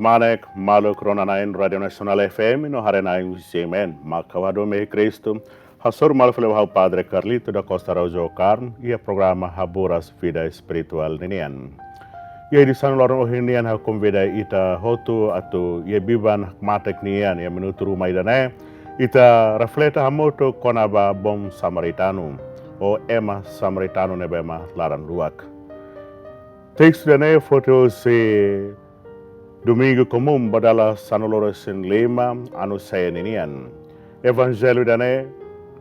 Manek maluk ronanain Radio Nacional FM no harenain semen makawado me Cristo hasor malfleu hau Padre Carlito da Costa Rojo Carn e programa Haburas Vida Espiritual ninian. Ia di sana lorong ohinian ha convida ita hotu atau ia biban matek nian ia menutu rumah idane ita refleta hamoto konaba bom Samaritano o ema Samaritano nebema laran luak. Teks dane foto se Domingo comum badala sanoloresin lema anu saya ninian. Evangelho dane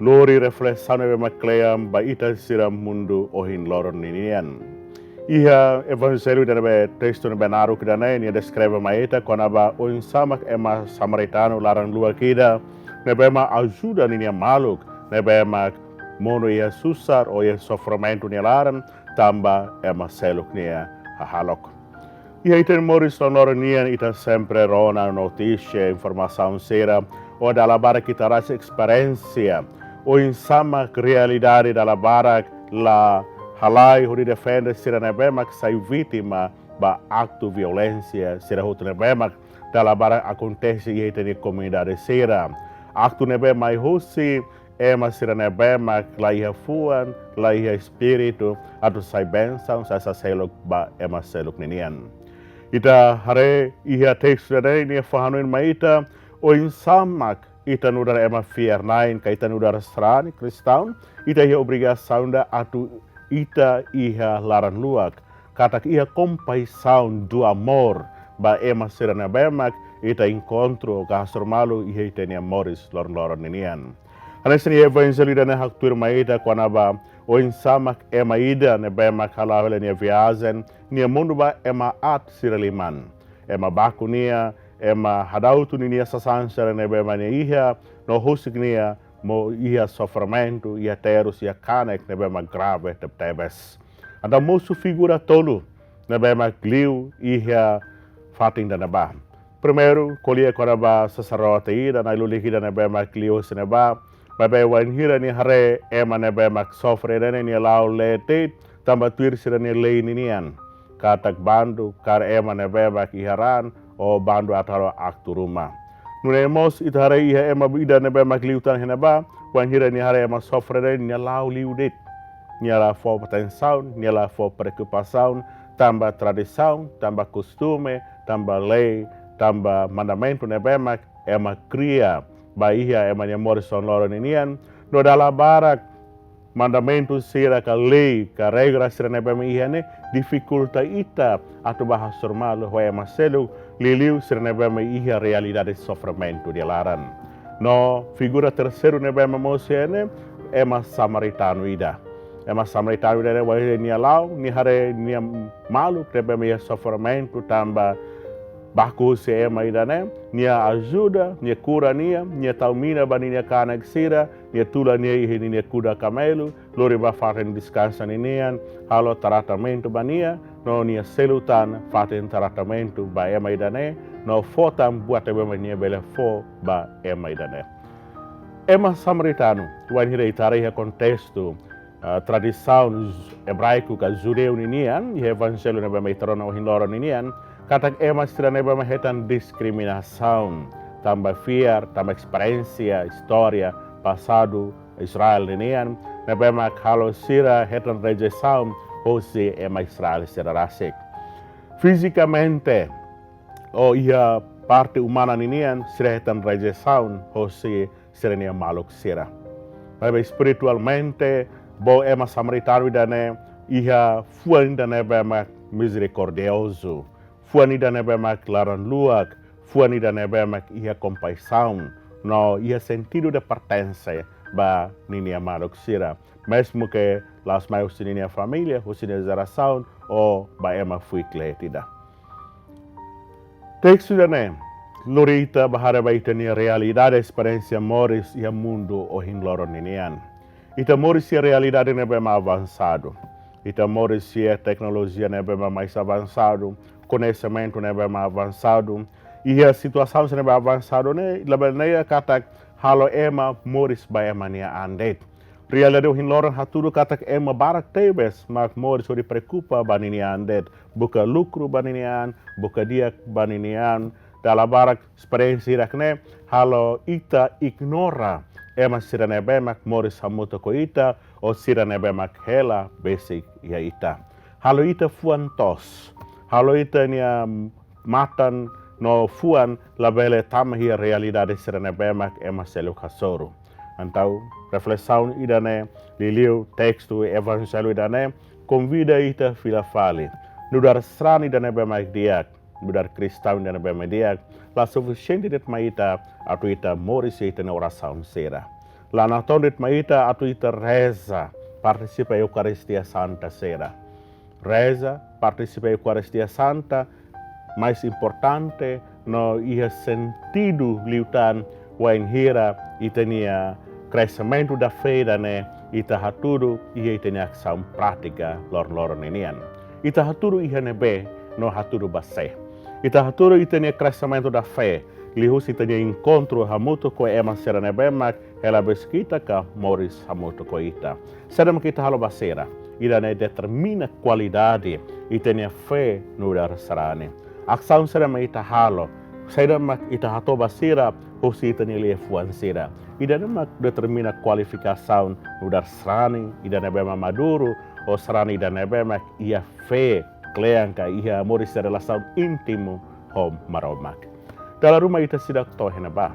lori refleksano be makleam ba ita siram mundu ohin loron ninian. Iha evangelho dane be texto ne benaru kidane ni descreve maeta konaba oin samak ema Samaritano larang luar kida nebema ajuda ninia maluk nebema mono ia susar o ia sofrimento nia laran tamba ema seluk nia hahalok. Ia iten moris lonoronian ita sempre rona noticia informação sera o dalla bara kita rasa experiência o insama realidade dalla bara la halai hori defende sira nebemak sai vítima ba acto violência sira hotu nebemak dalla bara acontece ia iten comunidade sera acto nebemak hosi ema sira nebemak la ia fuan la ia espírito atu sai bensão sai selok ba ema selok ninian. Ita hare iha teks dane ni fahanuin maita o insamak ita nudara ema fiar nain ka ita nudara strani kristaun ita iha obrigação da atu ita iha laran luak katak iha compaixão do amor ba ema serana bemak ita encontro ka malu iha ita ni amoris lorn ninian. Hanes ni evangelho dane haktur maita kwanaba o insamak ema ida ne bemak halawele ni viazen nia mundo ba ema at siraliman ema baku nia ema hadautu nia sasansara ne bema nia iha no husik nia mo iha sofrimento iha terus iha kanek ne bema grave tebes ada mosu figura tolu ne bema gliu iha fating dana ba primeiro kolia koraba sacerdote ida na lulihida ne bema gliu seneba babe wan hira ni hare ema ne bema sofre dane ni lau lete tamba tuir sira ni lei ninian katak bandu kar ema ne bebak iharan o bandu ataro aktu rumah. Nune mos itare iha ema ida ne bemak liutan henaba wan hira ni hare ema sofrede ni lau liudit. Ni la fo potensaun, ni la fo preocupação, tamba tradição, tamba costume, tamba lei, tamba mandamento ne bemak ema cria ba iha ema ni morison loro ninian no dala barak mandamento sira ka lei ka regra sira ne bema ihane dificulta ita atu bahas normal hoya maselu liliu sira ne bema iha realidade sofrimento de laran no figura terceiro ne bema mosiene ema Samaritano ida ema Samaritano ida wa ni alau ni hare ni malu ne bema ia sofrimento tamba baku se ema idane nia ajuda nia cura nia taumina bani nia kanak sira nia tula nia ihini nia kuda kamelu lori ba faten descansa nian halo tratamento bania no nia selutan faten tratamento ba ema idane no fotam buat ema nia bele fo ba ema idane ema Samaritano wan hira itare contexto tradição hebraico ka judeu ninian evangelho ne ba metrona o hinloro ninian katak ema sira neba mahetan diskriminação, tamba fiar, tamba experiência, história, passado, Israel ninian, neba makalo sira hetan rejeição, hoje ema Israel sira rasik. Fisicamente, o ia parte humana ninian, sira hetan rejeição, hoje sira nia maluk sira. Mas espiritualmente, bo ema Samaritano dane, ia fuan dane bema misericordioso. Fuani da nebemak laran luak, fuani da nebemak ia compaixão, no ia sentido de pertença ba ninia maluk sira, mesmo que las maior sinia família, o sinia geração o ba ema fui cletida. Texto da ne, lorita bahara ba itania realidade experiência moris ia mundo o hinloro ninian. Ita moris ia realidade nebema avançado. Ita moris ia tecnologia nebema mais avançado. Conhecimento ne bem avançado e a situação ne bem avançado ne labalneia katak halo ema moris ba ema nia andet Realidade hin loran haturu katak ema barak tebes mak mor so di preocupa baninian det buka lucru baninian buka diak baninian dala barak experiensi rakne halo ita ignora ema sirane bemak moris hamuto ko ita o sirane bemak hela basic ya ita halo ita fuan tos halo ita nia matan no fuan labele tamhi realidade sirane bemak ema selu kasoru antau reflexão idane liliu texto evangelho idane convida ita fila fale nudar strani idane bemak diak nudar cristão idane bemak diak la suficiente det maita atu ita moris ita na oração sera la naton det maita atu ita reza participa a Eucaristia Santa sera reza participa a Eucaristia Santa mais importante no ia sentido liutan wain hira itania crescimento da fé dane ita haturu ia itania ação prática lor nenian ita haturu ia nebe no haturu base ita haturu itania crescimento da fé lihus itania encontro hamuto ko ema sera nebemak ela beskita ka moris hamuto ko ita sedam kita halo basera idane determina qualidade itania fé no dar sarane ação sera ita halo sedam ita hato basera hosi itania lefuan sera idane mak determina qualificação no dar sarane idane bema maduro o sarane idane bema ia fé kleanka ia moris relação íntimo hom maromak dalam rumah ita sidak tohena ba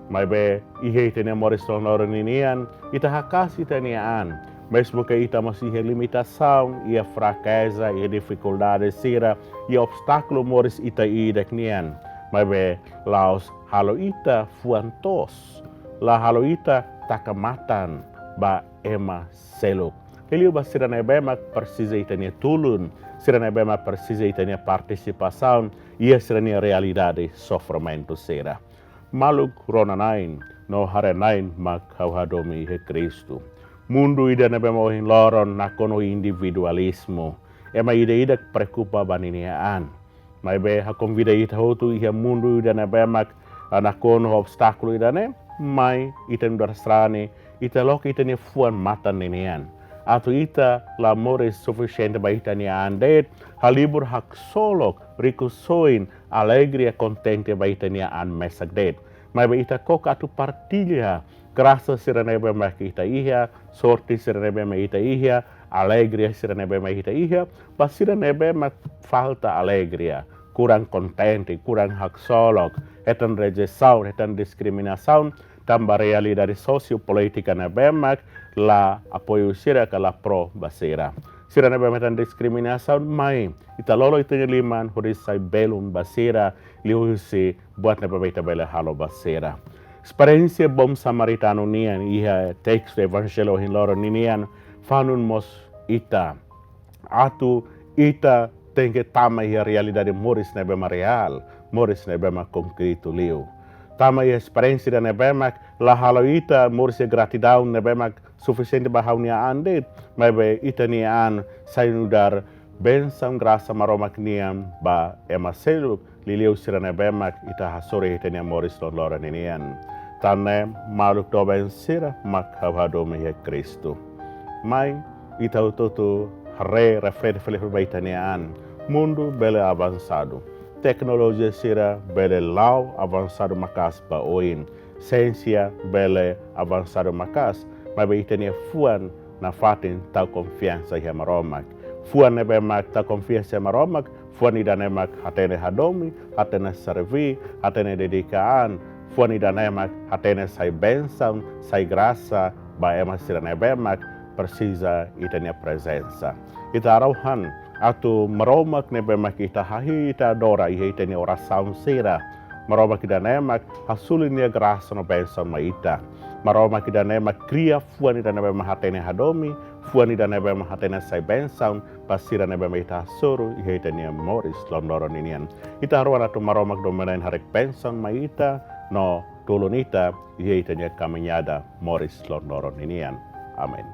mai be ihe itene moris ninian ita hakas itaniaan mesmo que ita masih limitação ia fraqueza ia dificuldade sira ia obstáculo moris ita ideknian mai be laos halo ita fuantos la halo ita takamatan ba ema seluk Eliu ba sirane bemak precisa itania tulun, sirane bemak precisa itania participação, ia sirania realidade sofrimento sera. Maluk ronanain, no harenain mak hauhadomi he Kristu. Mundu ida bema ohin loron nakono individualismo, ema ida preocupa baniniaan. Mai be ha convida ita hotu ia mundu ida bemak nakono obstáculo idane, mai iten darstrane, ita lok itania fuan matan ninian. Atau ita lamores suficiente ba ita ni andet halibur hak solok rikusoin alegria contente ba ita ni an mesagdet mai ba ita kok atu partilha graça siranebe ma ita ihia sorti siranebe ma ita ihia alegria siranebe ma ita ihia ba siranebe ma falta alegria kurang contente kurang hak solok etan rejeição etan discriminação tambah realidade sociopolitica na bemak la apoio sira kala pro basera. Sira na bemak dan diskriminação mai ita lolo itanya liman horisai belum basera liusi buat na bemak bela halo basera. Experiência bom samaritano nian iha texto evangelho hin loro ninian fanun mos ita atu ita tenge tama ia realidade moris na bemak real moris na bemak concreto liu. Tama ia experiência da nebemak la halo ita morse gratidão nebemak suficiente bahaunia ande mas be ita nian sainudar bensam graça maromak niam ba emaselu liliu sira nebemak ita hasore ita niam moris lora ninian tane maluk do ben sira mak havado me Kristo mai ita utoto reflete ba ita nian mundo bele avançado tecnologia sira bele lau avançado makas ba oin ciência bele avançado makas mas be itenia fuan na fatin tau confiança ia maromak fuan nebe mak tau confiança maromak fuan idane mak hatene hadomi hatene servi hatene dedikaan fuan idane mak hatene sai bênção sai graça ba ema sira nebe mak precisa itenia presença ita arauhan atau maromak nebe mak ita hahi ita adora ita ni oração sera maromak ida nemak hasulinia graça no bênção maita maromak ida nemak cria fuan ida nebe mahatene hadomi fuan ida nebe mahatene sai bênção pasira nebe maita suru ita ni moris lomdoron inian ita ruan atau maromak domenain harek bênção maita no tulunita ita ni caminhada moris lomdoron inian amen.